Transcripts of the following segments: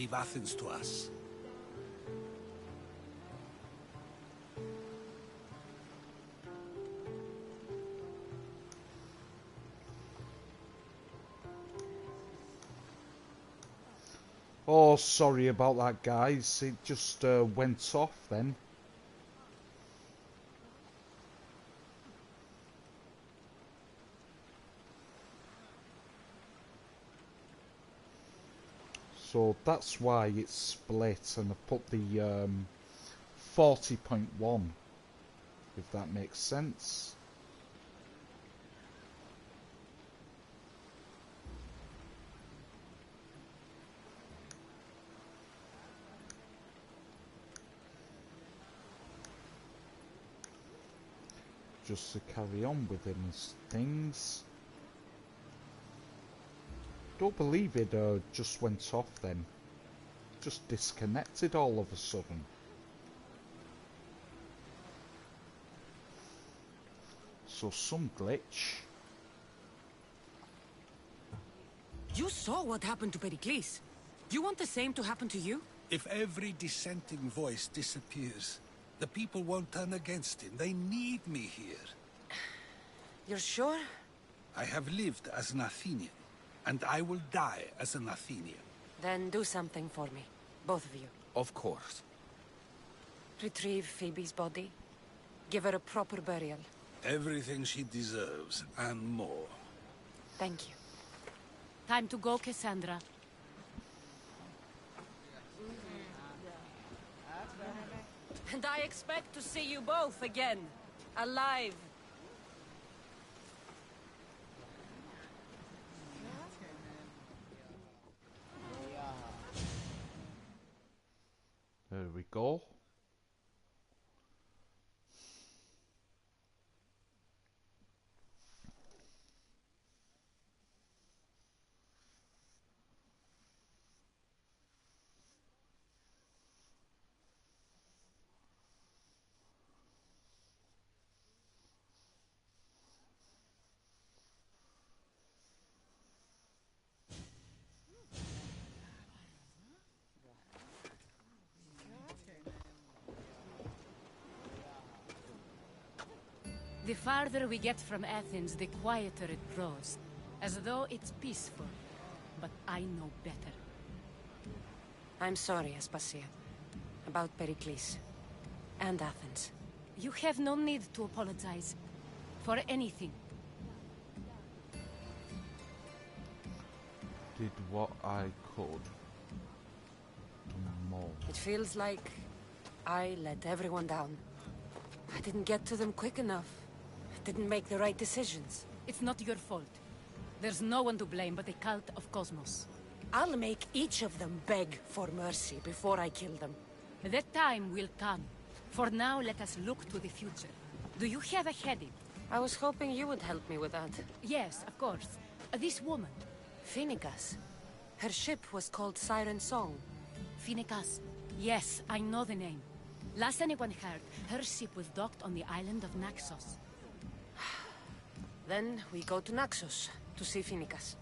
Leave Athens to us. Oh, sorry about that, guys. It just went off then. So that's why it's split, and I put the 40.1, if that makes sense. Just to carry on with his things. Don't believe it just went off then. Just disconnected all of a sudden. So some glitch. You saw what happened to Pericles. Do you want the same to happen to you? If every dissenting voice disappears, the people won't turn against him. They need me here. You're sure? I have lived as an Athenian, and I will die as an Athenian. Then do something for me. Both of you. Of course. Retrieve Phoebe's body. Give her a proper burial. Everything she deserves, and more. Thank you. Time to go, Cassandra. And I expect to see you both again. Alive. There we go. The farther we get from Athens, the quieter it grows. As though it's peaceful. But I know better. I'm sorry, Aspasia. About Pericles. And Athens. You have no need to apologize. For anything. Did what I could. Do more. It feels like I let everyone down. I didn't get to them quick enough. I didn't make the right decisions. It's not your fault. There's no one to blame but the cult of Cosmos. I'll make each of them beg for mercy before I kill them. That time will come. For now, let us look to the future. Do you have a heading? I was hoping you would help me with that. Yes, of course. This woman. Phoenicas. Her ship was called Siren Song. Phoenicas. Yes, I know the name. Last anyone heard, her ship was docked on the island of Naxos. Then we go to Naxos to see Phoenicas.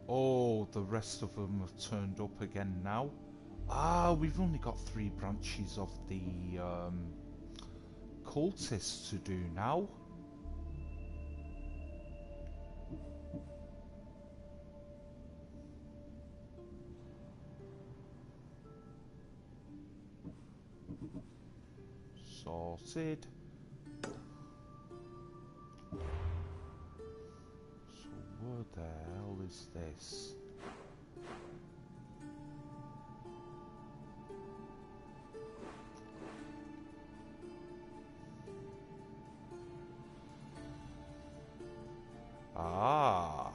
Oh, the rest of them have turned up again now. Ah, we've only got 3 branches of the cultists to do now. Sorted. So where the hell is this? Ah,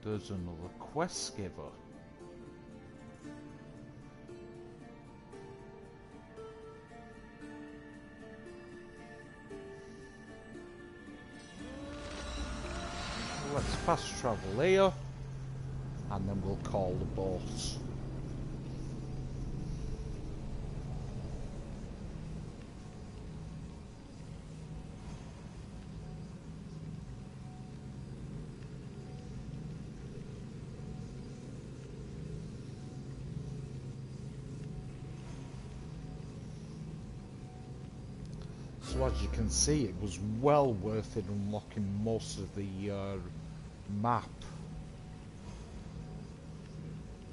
there's another quest giver. Let's fast travel here, and then we'll call the boss. So as you can see, it was well worth it unlocking most of the map.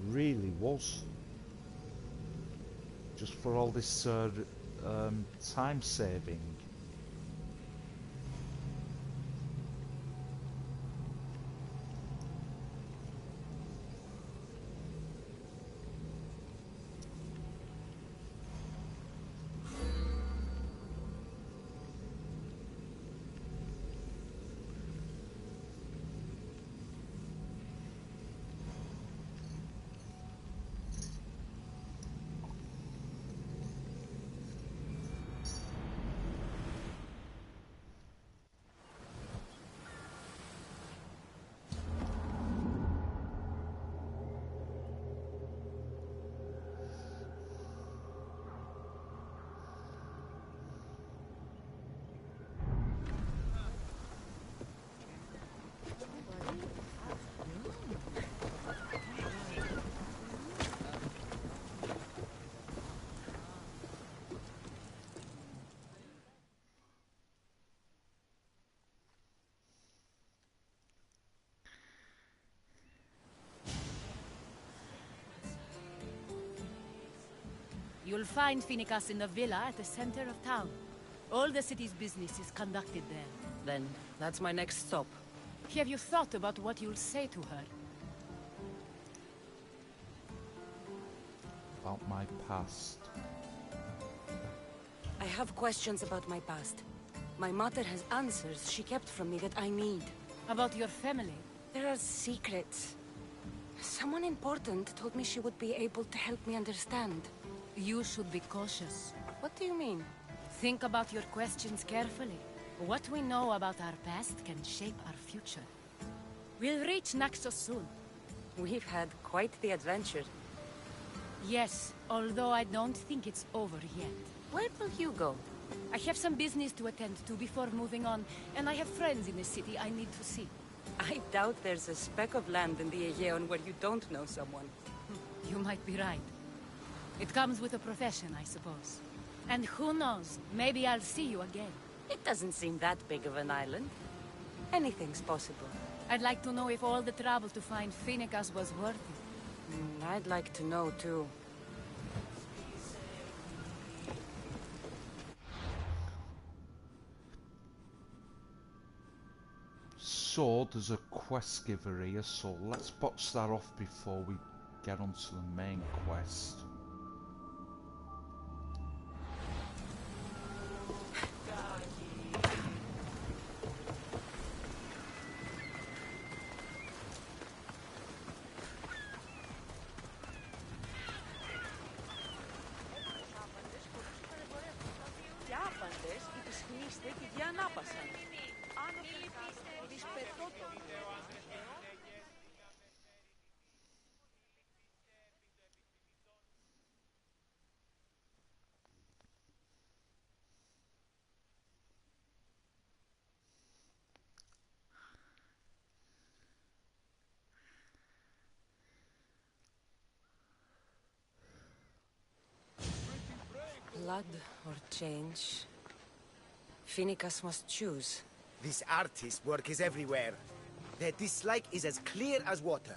Really was. Just for all this time saving. You'll find Finicas in the villa at the center of town. All the city's business is conducted there. Then, that's my next stop. Have you thought about what you'll say to her? About my past. I have questions about my past. My mother has answers she kept from me that I need. About your family? There are secrets. Someone important told me she would be able to help me understand. You should be cautious. What do you mean? Think about your questions carefully. What we know about our past can shape our future. We'll reach Naxos soon. We've had quite the adventure. Yes, although I don't think it's over yet. Where will you go? I have some business to attend to before moving on, and I have friends in the city I need to see. I doubt there's a speck of land in the Aegean where you don't know someone. You might be right. It comes with a profession, I suppose. And who knows, maybe I'll see you again. It doesn't seem that big of an island. Anything's possible. I'd like to know if all the trouble to find Finicas was worth it. I'd like to know, too. So, there's a quest giver here, so let's box that off before we get onto the main quest. blood or change, Finicus must choose. This artist's work is everywhere. Their dislike is as clear as water.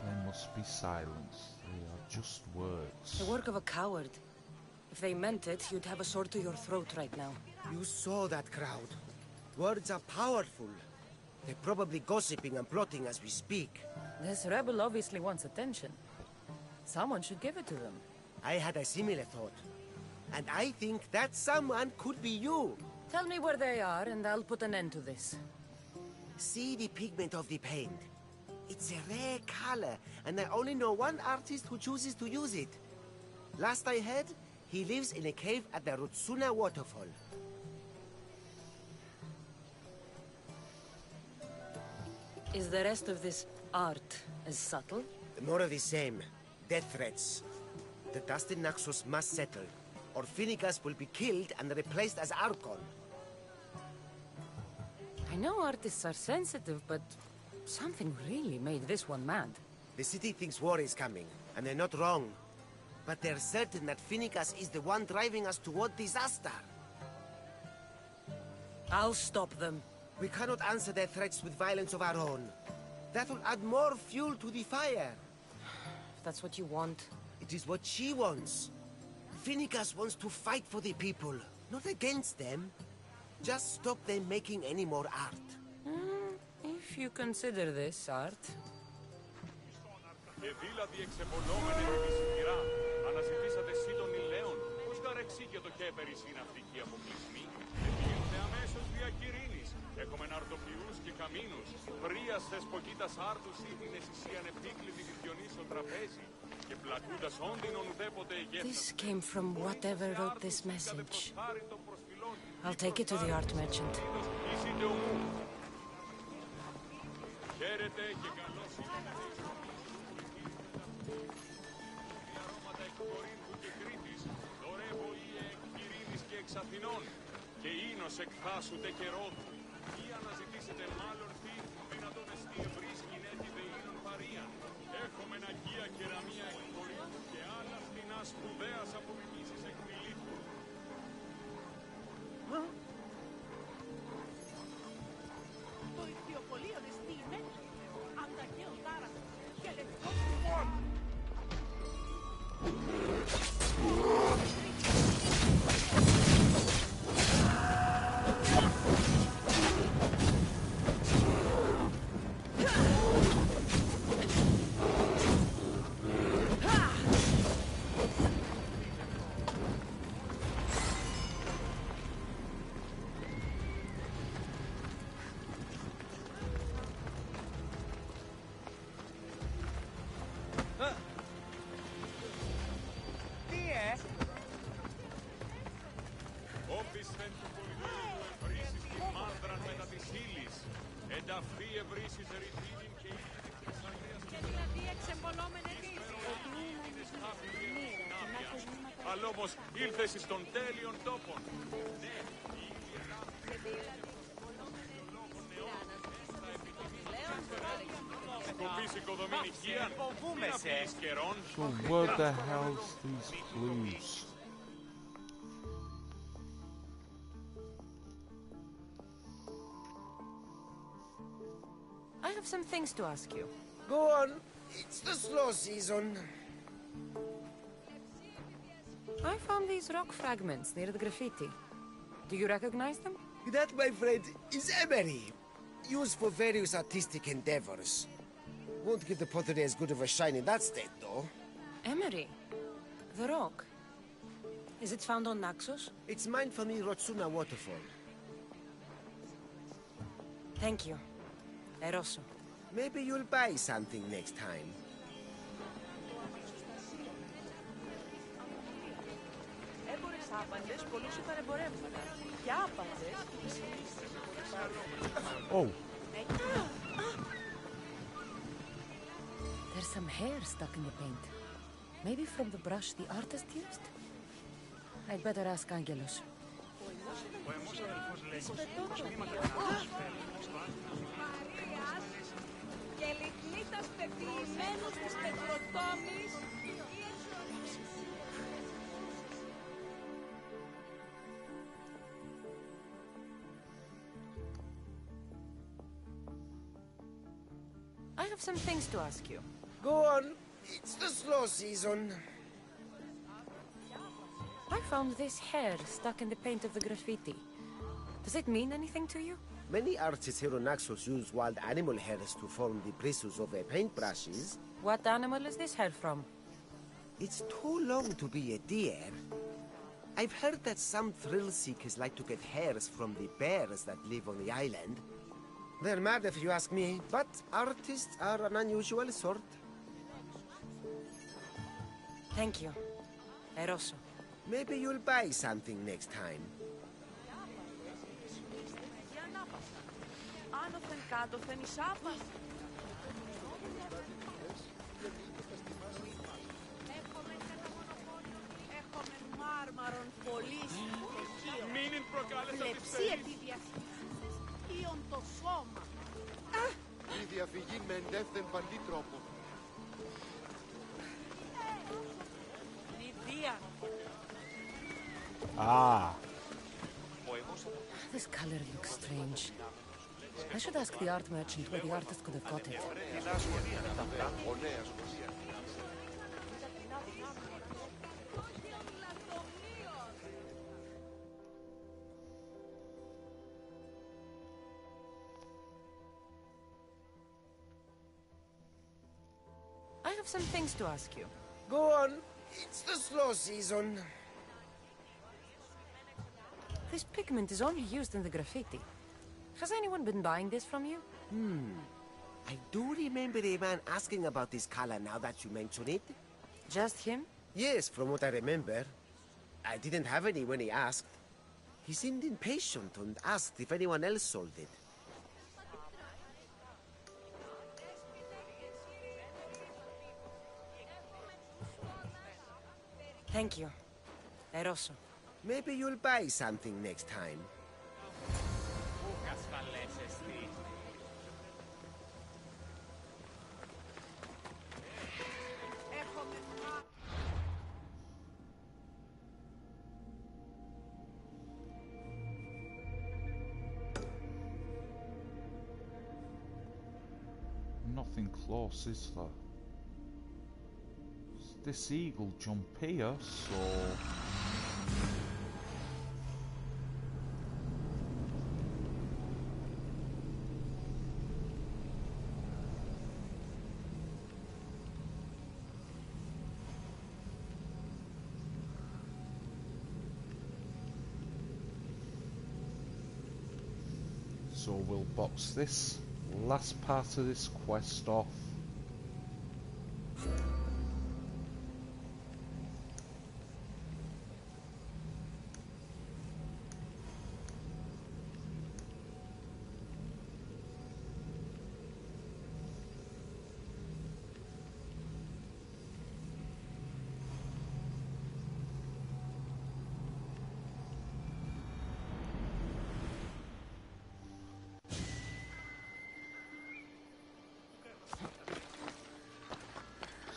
They must be silenced. They are just words. The work of a coward. If they meant it, you'd have a sword to your throat right now. You saw that crowd. Words are powerful. They're probably gossiping and plotting as we speak. This rebel obviously wants attention. Someone should give it to them. I had a similar thought. And I think that someone could be you. Tell me where they are, and I'll put an end to this. See the pigment of the paint. It's a rare color, and I only know one artist who chooses to use it. Last I heard, he lives in a cave at the Rutsuna waterfall. Is the rest of this art as subtle? More of the same. Death threats. The dust in Naxos must settle, or Finicus will be killed and replaced as Archon. I know artists are sensitive, but something really made this one mad. The city thinks war is coming, and they're not wrong. But they're certain that Finicus is the one driving us toward disaster. I'll stop them. We cannot answer their threats with violence of our own. That will add more fuel to the fire. If that's what you want. It is what she wants. Finicus wants to fight for the people, not against them. Just stop them making any more art. If you consider this art. Και δηλαδή εξεπολόμενε με τη σειρά, αναζητήσατε εσύ των ηλαίων, πως γαρεξήκε το κέπερι συναυτική αποκλεισμή, επίγενται αμέσως δια Κυρίνης, έχουμε ναρτοφιούς και καμίνους, πρίας θεσποκίτας άρτους ήδη εσυσίαν επίκλητη τη Διονύσο τραπέζι, και πλακούντας όντινον ουδέποτε εγέφτας. This came from whatever wrote this message. I'll take it to the art merchant. Χαίρετε και καλώς ήρθατε. Εξ Αθηνών και ίνος εκφάσουτε και ρόδου. Ή αναζητήσετε μάλλον τι δυνατόν εστί ευρύς κινέτη δεΐνων παρίαν. Έχομεν αγία κεραμία εκχωρίου και άλλα φτηνά σπουδαίας απομιμήσεις εκμιλήτου. Το ηθιοπολείο εστί μέτρο, απ' τα γεωτάρα και λεπτός τιμών. Όπισθεν του πολιτείου ευρύσεις την μάνδραν μετά της ύλης. Ενταφή ευρύσεις ρητήνην και ήλθεν της αγρίας Και δηλαδή εξεμπολόμενε δύση. αλλά όμως ήλθες εις των τέλειων τόπων. Ναι, η ίδια σκοπής οικοδομή νοικίαν, μην αφήνεις καιρόν. So where the hell's these clues? I have some things to ask you. Go on. It's the slow season. I found these rock fragments near the graffiti. Do you recognize them? That, my friend, is emery. Used for various artistic endeavors. Won't give the pottery as good of a shine in that state, though. Emery. The rock. Is it found on Naxos? It's mined from the Rutsuna waterfall. Thank you. Eroso. Maybe you'll buy something next time. Έμπορες άπαντες πολλούσε τα εμπορεύματα. Και άπαντες Oh. There's some hair stuck in the paint. Maybe from the brush the artist used? I'd better ask Angelos. και λιτλίτας παιδί I have some things to ask you. Go on. It's the slow season. I found this hair stuck in the paint of the graffiti. Does it mean anything to you? Many artists here on Naxos use wild animal hairs to form the bristles of their paintbrushes. What animal is this hair from? It's too long to be a deer. I've heard that some thrill seekers like to get hairs from the bears that live on the island. They're mad if you ask me, but artists are an unusual sort. Thank you. Eroso. Maybe you'll buy something next time. Άνωθεν κάτωθεν εις άπας. Έχομεν μάρμαρον πολλής στοιχείων. Μην προκάλεσα τις Πλεψία τη διασύνθεσης ήον το σώμα. Η διαφυγή με εντεύθεν παντή τρόπο. Λιδία. Ah. This color looks strange. I should ask the art merchant where the artist could have got it. I have some things to ask you. Go on. It's the slow season. This pigment is only used in the graffiti. Has anyone been buying this from you? I do remember a man asking about this color now that you mention it. Just him? Yes, from what I remember. I didn't have any when he asked. He seemed impatient and asked if anyone else sold it. Thank you. Eroso. Maybe you'll buy something next time. Nothing close, is there? This eagle jump here, so... So we'll box this last part of this quest off.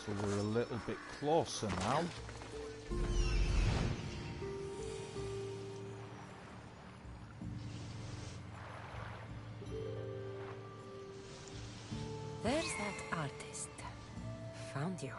So we're a little bit closer now. There's that artist. Found you.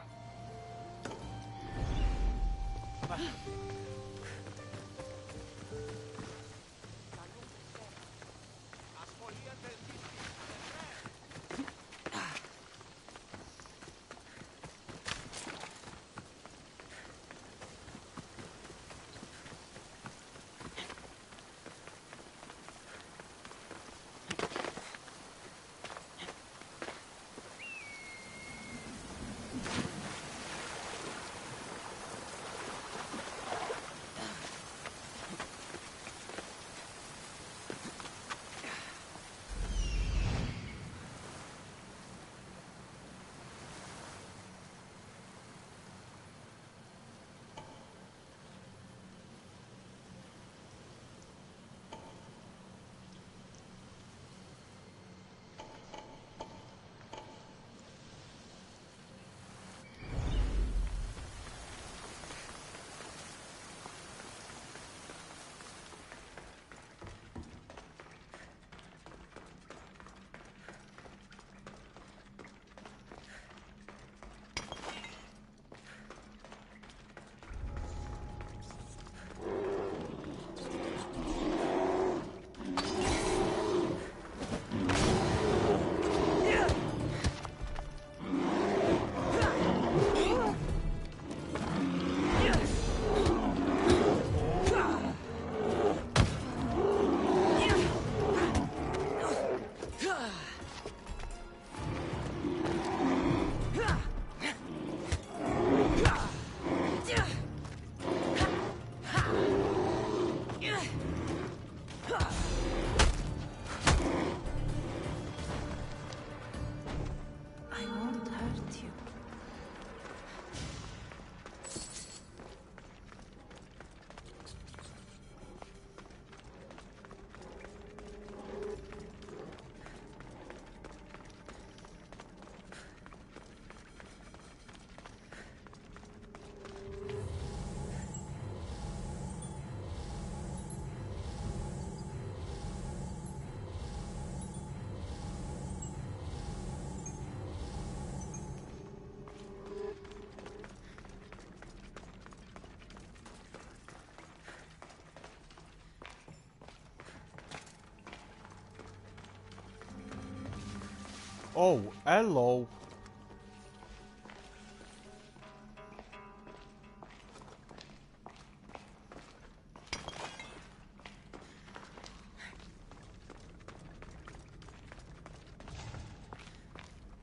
Oh, hello.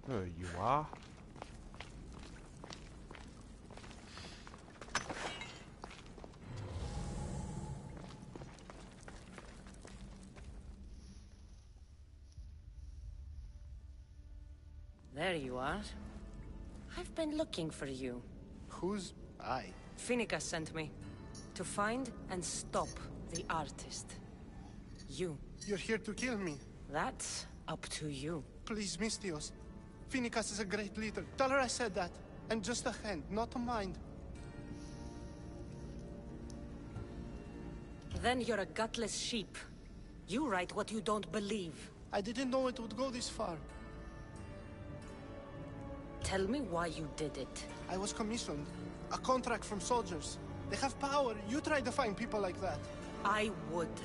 There you are. There you are. I've been looking for you. Who's I? Finicus sent me. To find and stop the artist. You. You're here to kill me. That's up to you. Please, Mistios. Finicus is a great leader. Tell her I said that. And just a hand, not a mind. Then you're a gutless sheep. You write what you don't believe. I didn't know it would go this far. Tell me why you did it. I was commissioned. A contract from soldiers. They have power. You try to find people like that. I would.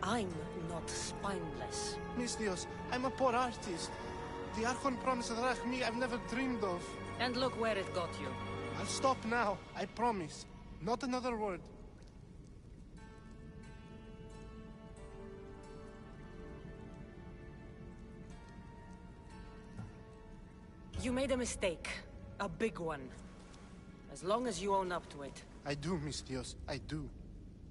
I'm not spineless. Mistios, I'm a poor artist. The Archon promised Rachmi I've never dreamed of. And look where it got you. I'll stop now. I promise. Not another word. You made a mistake. A big one. As long as you own up to it. I do, Mistios. I do.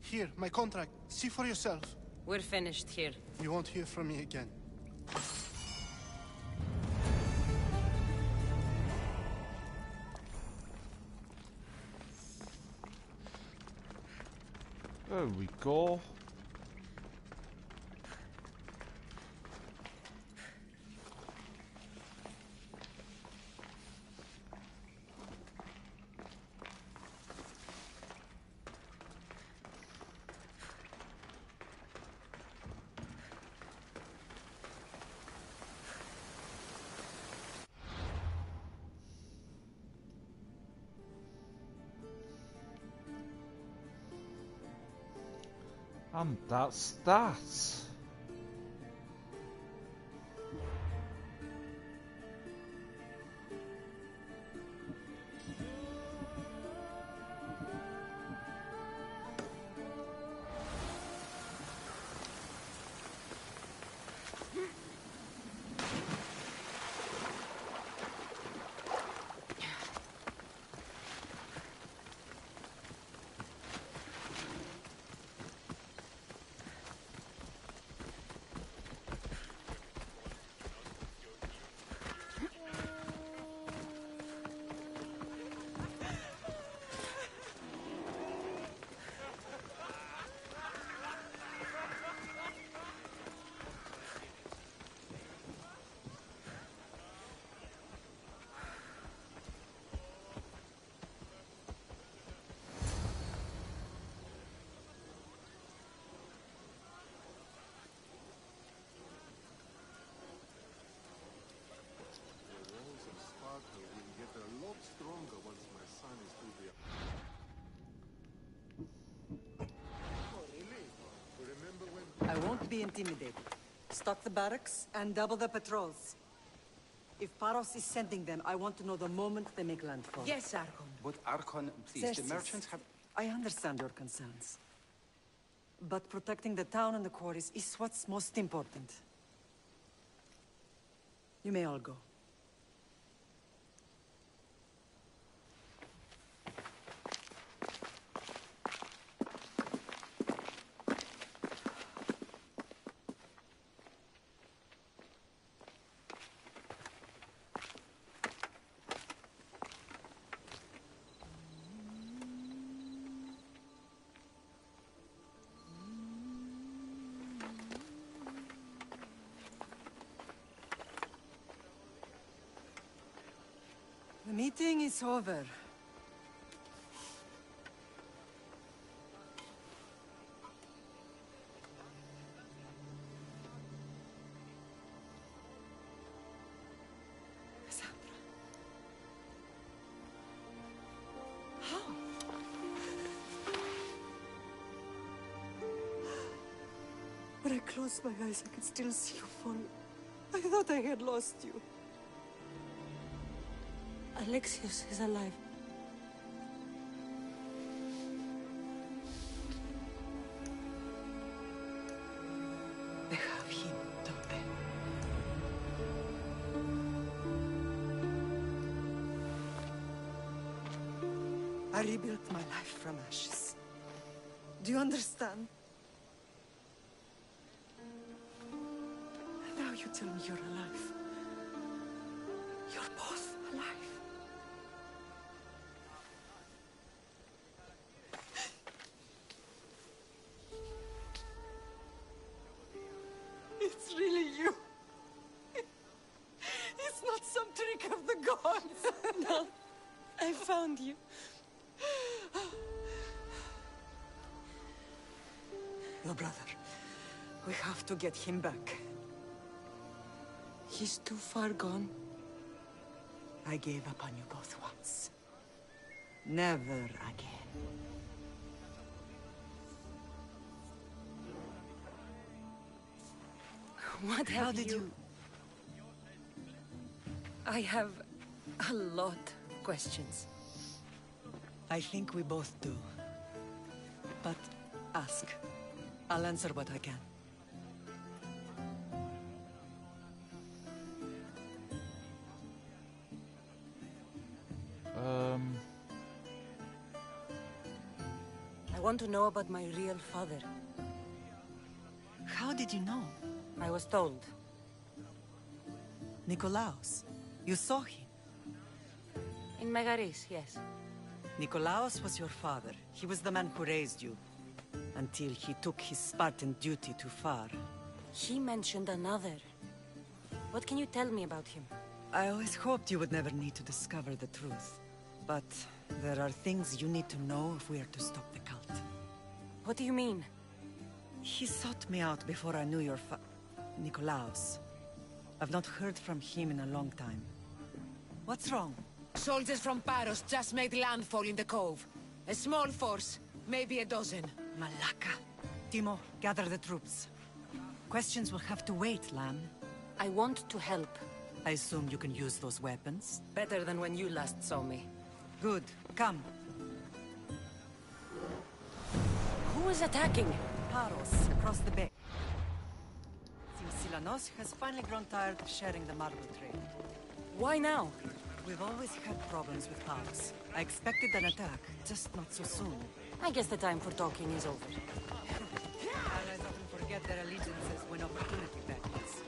Here, my contract. See for yourself. We're finished here. You won't hear from me again. There we go. And that's that. I won't be intimidated. Stock the barracks and double the patrols. If Paros is sending them, I want to know the moment they make landfall. Yes, Archon. But Archon, please, Xerxes, the merchants have... I understand your concerns. But protecting the town and the quarries is what's most important. You may all go. The meeting is over. Cassandra. How? When I closed my eyes, I could still see you fall. I thought I had lost you. Alexios is alive. They have him, don't they? I rebuilt my life from ashes. Do you understand? Now you tell me you're alive. You're both alive. It's really you. It's not some trick of the gods. No, I found you. Your brother. We have to get him back. He's too far gone. I gave up on you both once. Never again. What How have did you... I have a lot of questions. I think we both do. But ask. I'll answer what I can. I want to know about my real father. How did you know? I was told. Nikolaos. You saw him. In Megaris, yes. Nikolaos was your father. He was the man who raised you. Until he took his Spartan duty too far. He mentioned another. What can you tell me about him? I always hoped you would never need to discover the truth. But there are things you need to know if we are to stop the cult. What do you mean? He sought me out before I knew your Nikolaos. I've not heard from him in a long time. What's wrong? Soldiers from Paros just made landfall in the cove. A small force, maybe a dozen. Malaka. Timo, gather the troops. Questions will have to wait, Lamb. I want to help. I assume you can use those weapons? Better than when you last saw me. Good. Come. Who is attacking? Paros, across the bay. Seems Silanos has finally grown tired of sharing the marble trade. Why now? We've always had problems with Paros. I expected an attack, just not so soon. I guess the time for talking is over. Allies often forget their allegiances when opportunity beckons.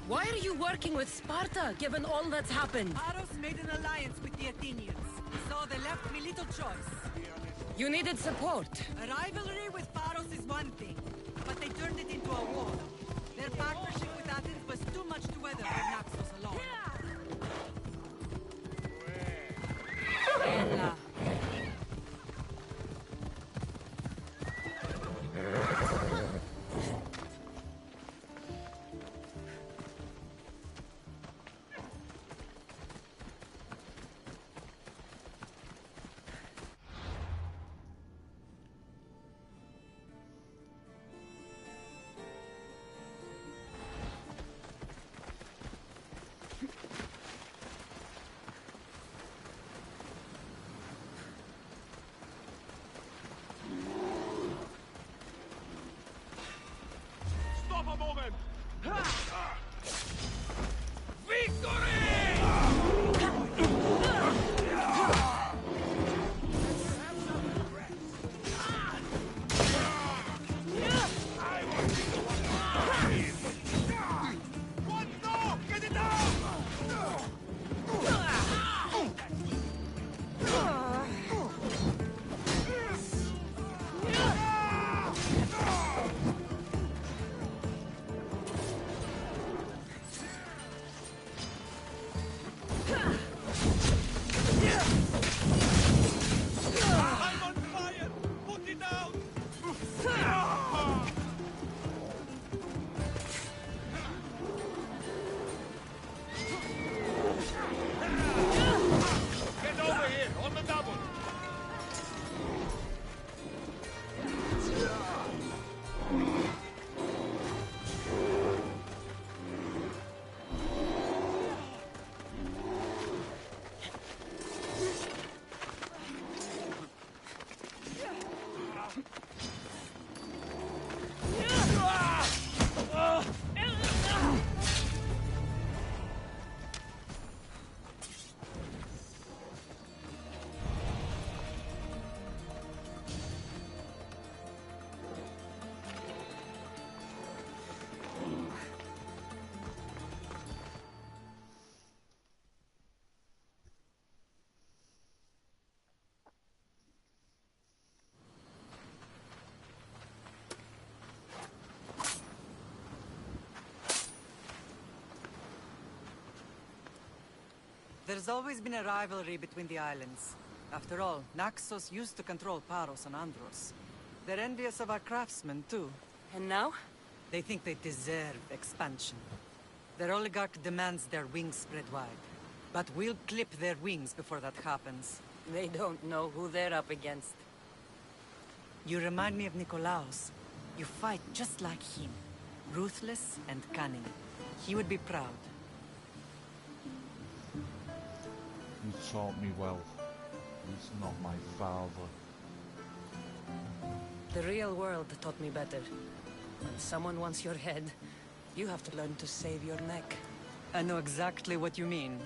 Why are you working with Sparta, given all that's happened? Paros made an alliance with the Athenians, so they left me little choice. You needed support. A rivalry with Paros is one thing, but they turned it into a war. Their partnership with Athens was too much to weather for Naxos alone. Ella. There's always been a rivalry between the islands. After all, Naxos used to control Paros and Andros. They're envious of our craftsmen, too. And now? They think they deserve expansion. Their oligarch demands their wings spread wide. But we'll clip their wings before that happens. They don't know who they're up against. You remind me of Nikolaos. You fight just like him. Ruthless and cunning. He would be proud. You taught me well. He's not my father. The real world taught me better. When someone wants your head, you have to learn to save your neck. I know exactly what you mean.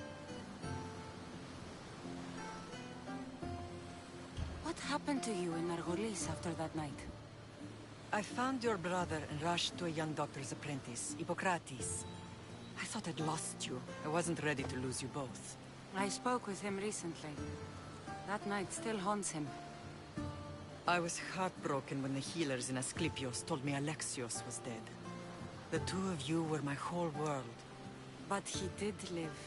What happened to you in Argolis after that night? I found your brother and rushed to a young doctor's apprentice, Hippocrates. I thought I'd lost you. I wasn't ready to lose you both. I spoke with him recently. That night still haunts him. I was heartbroken when the healers in Asclepios told me Alexios was dead. The two of you were my whole world. But he did live.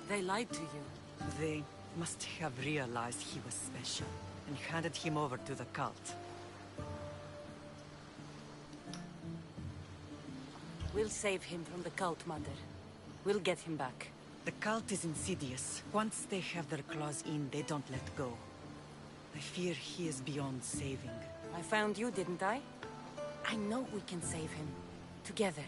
They lied to you. They must have realized he was special and handed him over to the cult. We'll save him from the cult, Mother. We'll get him back. The cult is insidious. Once they have their claws in, they don't let go. I fear he is beyond saving. I found you, didn't I? I know we can save him. Together.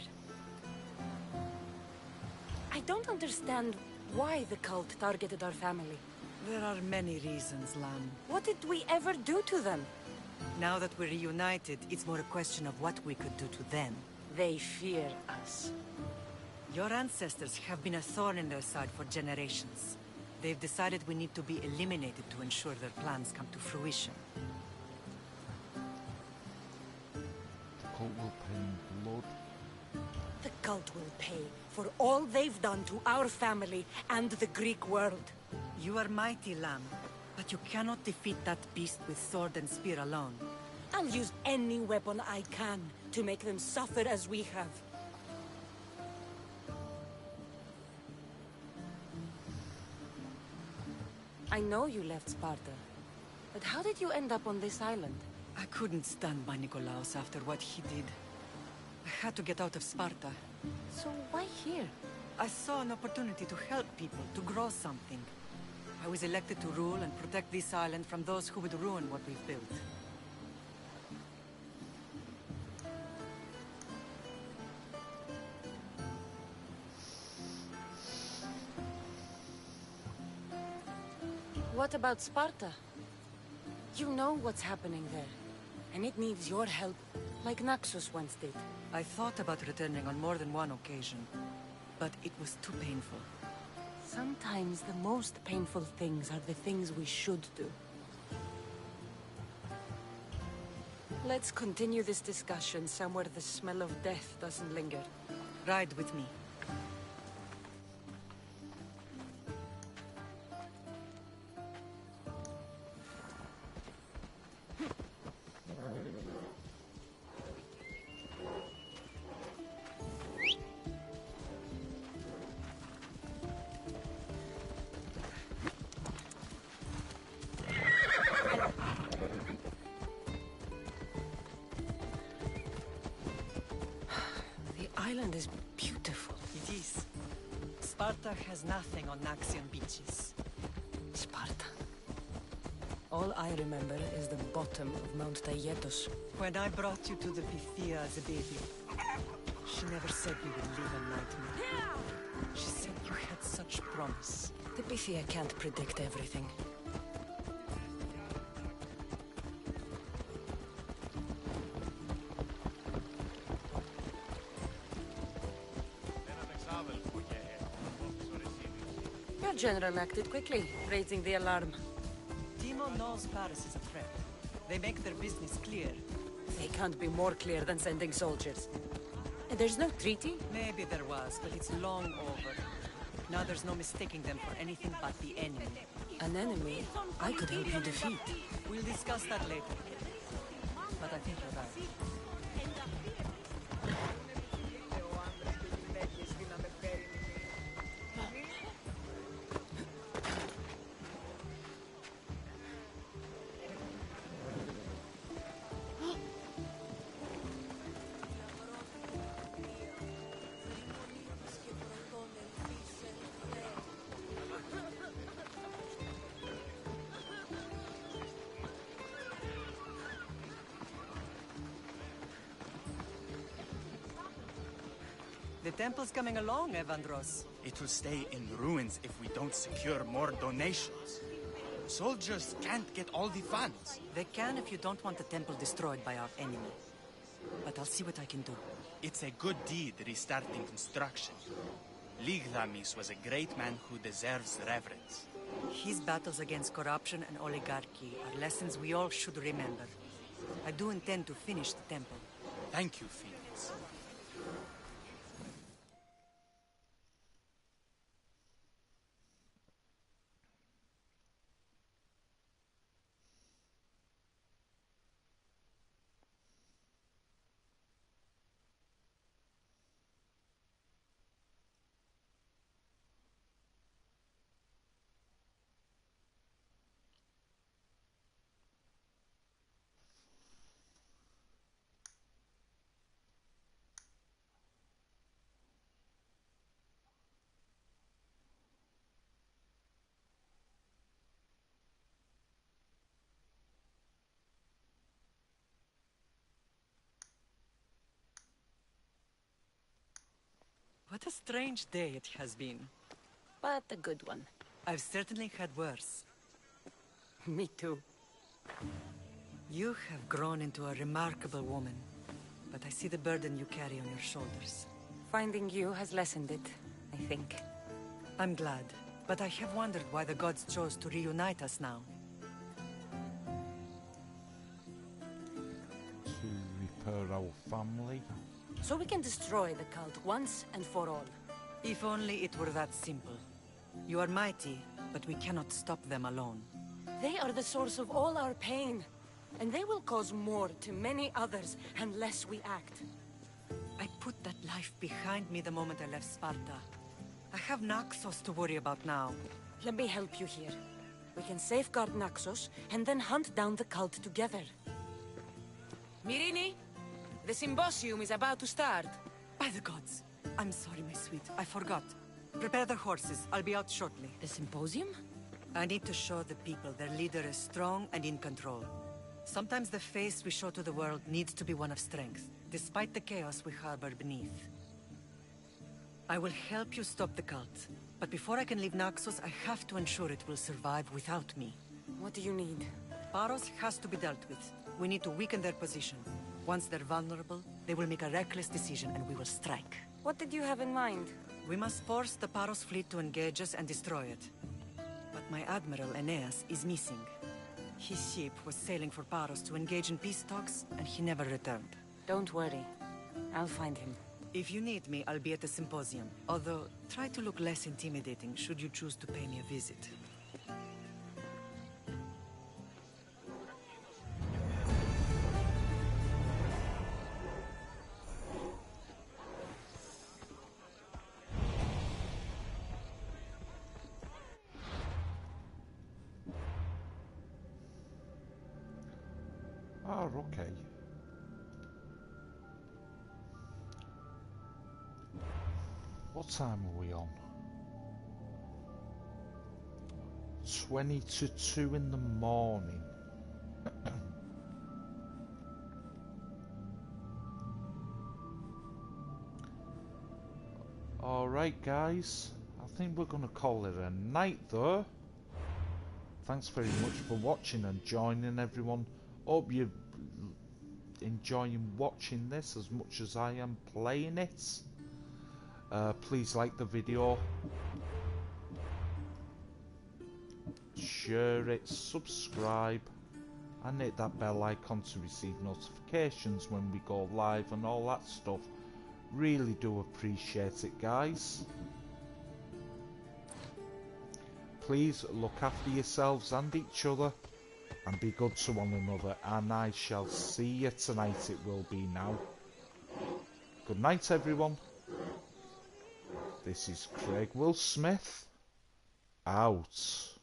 I don't understand why the cult targeted our family. There are many reasons, Lam. What did we ever do to them? Now that we're reunited, it's more a question of what we could do to them. They fear us. Your ancestors have been a thorn in their side for generations. They've decided we need to be eliminated to ensure their plans come to fruition. The cult will pay in blood. The cult will pay for all they've done to our family and the Greek world. You are mighty, Lam, but you cannot defeat that beast with sword and spear alone. I'll use any weapon I can to make them suffer as we have. I know you left Sparta, but how did you end up on this island? I couldn't stand by Nikolaos after what he did. I had to get out of Sparta. So why here? I saw an opportunity to help people, to grow something. I was elected to rule and protect this island from those who would ruin what we've built. What about Sparta? You know what's happening there, and it needs your help, like Naxos once did. I thought about returning on more than one occasion, but it was too painful. Sometimes the most painful things are the things we should do. Let's continue this discussion somewhere the smell of death doesn't linger. Ride with me. The island is beautiful. It is. Sparta has nothing on Naxian beaches. Sparta. All I remember is the bottom of Mount Taygetos. When I brought you to the Pythia as a baby, she never said we would live a nightmare. She said you had such promise. The Pythia can't predict everything. General acted quickly, raising the alarm. Timo knows Paris is a threat. They make their business clear. They can't be more clear than sending soldiers. And there's no treaty? Maybe there was, but it's long over. Now there's no mistaking them for anything but the enemy. An enemy I could help you defeat. We'll discuss that later. But I think you're right. The temple's coming along, Evandros. It will stay in ruins if we don't secure more donations. Soldiers can't get all the funds. They can if you don't want the temple destroyed by our enemy. But I'll see what I can do. It's a good deed restarting construction. Ligdamis was a great man who deserves reverence. His battles against corruption and oligarchy are lessons we all should remember. I do intend to finish the temple. Thank you, Phoenix. What a strange day it has been. But a good one. I've certainly had worse. Me too. You have grown into a remarkable woman, but I see the burden you carry on your shoulders. Finding you has lessened it, I think. I'm glad, but I have wondered why the gods chose to reunite us now. To repair our family. So we can destroy the cult once and for all. If only it were that simple. You are mighty, but we cannot stop them alone. They are the source of all our pain, and they will cause more to many others unless we act. I put that life behind me the moment I left Sparta. I have Naxos to worry about now. Let me help you here. We can safeguard Naxos, and then hunt down the cult together. Myrine, the symposium is about to start. By the gods! I'm sorry, my sweet. I forgot. Prepare the horses. I'll be out shortly. The symposium? I need to show the people their leader is strong and in control. Sometimes the face we show to the world needs to be one of strength, despite the chaos we harbor beneath. I will help you stop the cult, but before I can leave Naxos, I have to ensure it will survive without me. What do you need? Paros has to be dealt with. We need to weaken their position. Once they're vulnerable, they will make a reckless decision and we will strike. What did you have in mind? We must force the Paros fleet to engage us and destroy it. But my admiral, Aeneas, is missing. His ship was sailing for Paros to engage in peace talks, and he never returned. Don't worry. I'll find him. If you need me, I'll be at the symposium. Although, try to look less intimidating should you choose to pay me a visit. Ah, okay. What time are we on? 20 to 2 in the morning. Alright guys, I think we're gonna call it a night though. Thanks very much for watching and joining everyone. Hope you're enjoying watching this as much as I am playing it. Please like the video. share it, subscribe, and hit that bell icon to receive notifications when we go live and all that stuff. Really do appreciate it, guys. Please look after yourselves and each other, and be good to one another, and I shall see you tonight. It will be now. Good night, everyone. This is Craig Will Smith, out.